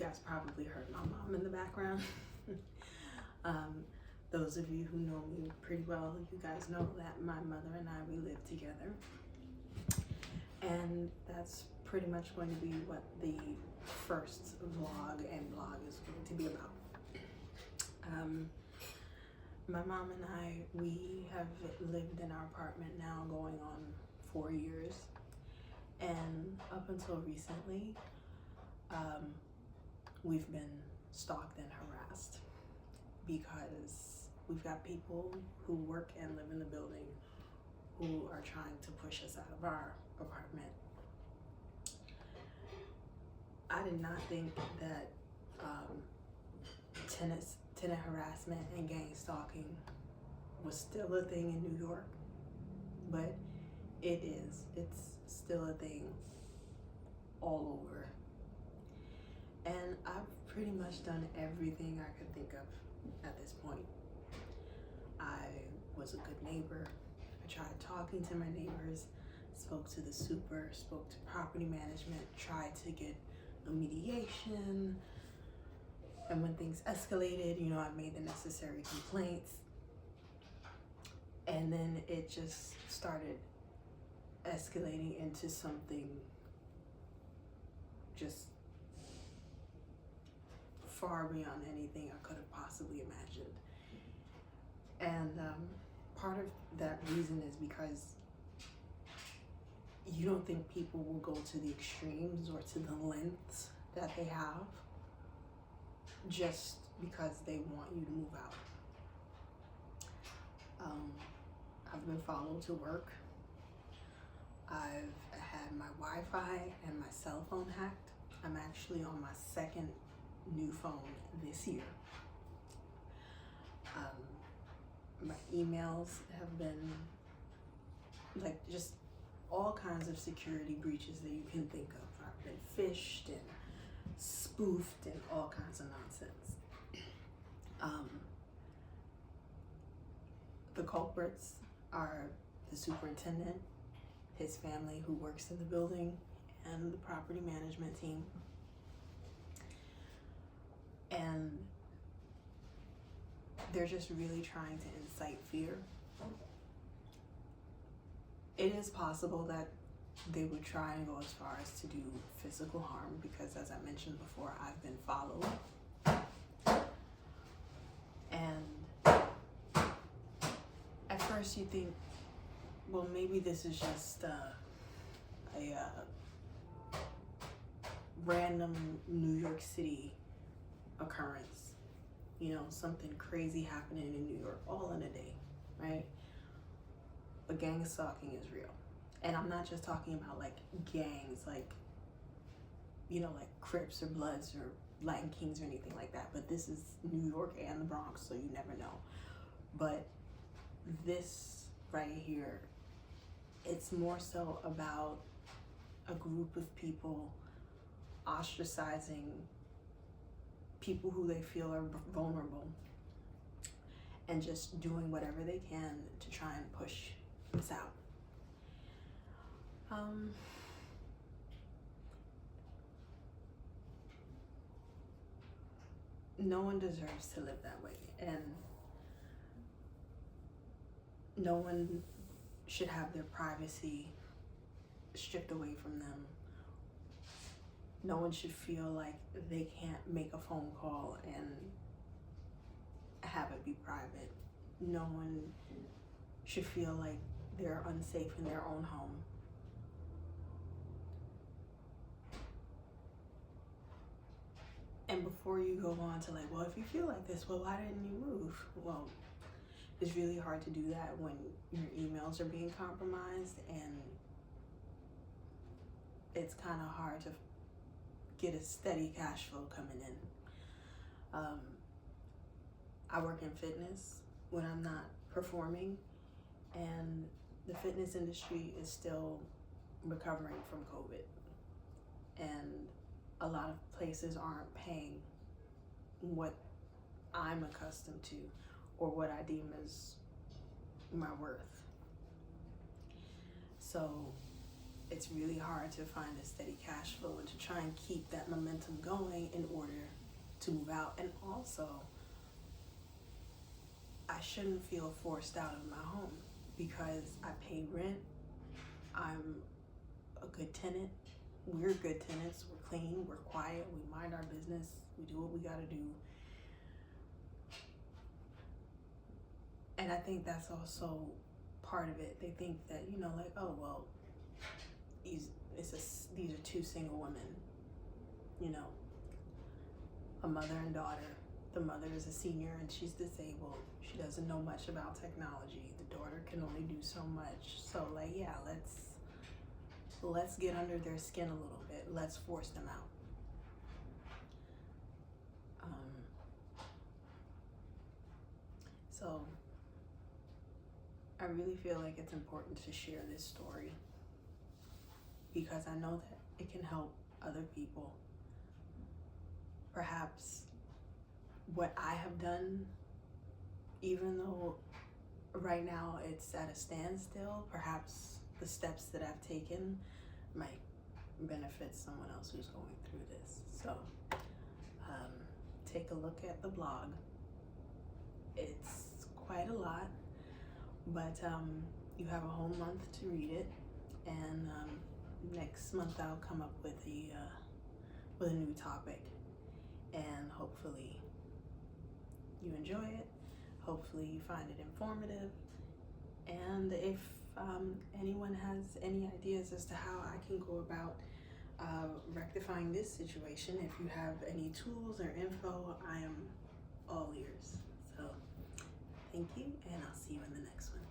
guys probably heard my mom in the background. Those of you who know me pretty well, you guys know that my mother and I, we live together. And that's pretty much going to be what the first vlog and blog is going to be about. My mom and I, we have lived in our apartment now going on 4 years. And up until recently, we've been stalked and harassed because we've got people who work and live in the building who are trying to push us out of our apartment. I did not think that tenant harassment and gang stalking was still a thing in New York, but it is. It's still a thing all over. And I've pretty much done everything I could think of at this point. I was a good neighbor. I tried talking to my neighbors, spoke to the super, spoke to property management, tried to get a mediation. And when things escalated, you know, I made the necessary complaints. And then it just started escalating into something just far beyond anything I could have possibly imagined. And part of that reason is because you don't think people will go to the extremes or to the lengths that they have just because they want you to move out. I've been followed to work. I've had my Wi-Fi and my cell phone hacked. I'm actually on my second new phone this year. My emails have been like just all kinds of security breaches that you can think of. I've been phished and spoofed and all kinds of nonsense. The culprits are the superintendent, his family who works in the building, and the property management team. And they're just really trying to incite fear. It is possible that they would try and go as far as to do physical harm because, as I mentioned before, I've been followed. And at first you think, well, maybe this is just a random New York City occurrence. You know, something crazy happening in New York all in a day, right? But gang stalking is real. And I'm not just talking about like gangs, like, you know, like Crips or Bloods or Latin Kings or anything like that. But this is New York and the Bronx, so you never know. But this right here, it's more so about a group of people ostracizing people who they feel are vulnerable and just doing whatever they can to try and push this out. No one deserves to live that way, and no one should have their privacy stripped away from them. No one should feel like they can't make a phone call and have it be private. No one should feel like they're unsafe in their own home. And before you go on to like, well, if you feel like this, well, why didn't you move? Well, it's really hard to do that when your emails are being compromised, and it's kind of hard to get a steady cash flow coming in. I work in fitness when I'm not performing, and the fitness industry is still recovering from COVID. And a lot of places aren't paying what I'm accustomed to or what I deem as my worth. So it's really hard to find a steady cash flow and to try and keep that momentum going in order to move out. And also, I shouldn't feel forced out of my home because I pay rent. I'm a good tenant. We're good tenants. We're clean. We're quiet. We mind our business. We do what we gotta do. And I think that's also part of it. They think that, you know, like, oh, well, these are two single women, you know, a mother and daughter. The mother is a senior and she's disabled. She doesn't know much about technology. The daughter can only do so much. So, like, yeah, let's get under their skin a little bit. Let's force them out. So I really feel like it's important to share this story because I know that it can help other people. Perhaps what I have done, even though right now it's at a standstill, perhaps the steps that I've taken might benefit someone else who's going through this. So take a look at the blog. It's quite a lot, but you have a whole month to read it, and next month I'll come up with a new topic, and hopefully you enjoy it. Hopefully you find it informative, and if anyone has any ideas as to how I can go about rectifying this situation, if you have any tools or info, I am all ears. So thank you, and I'll see you in the next one.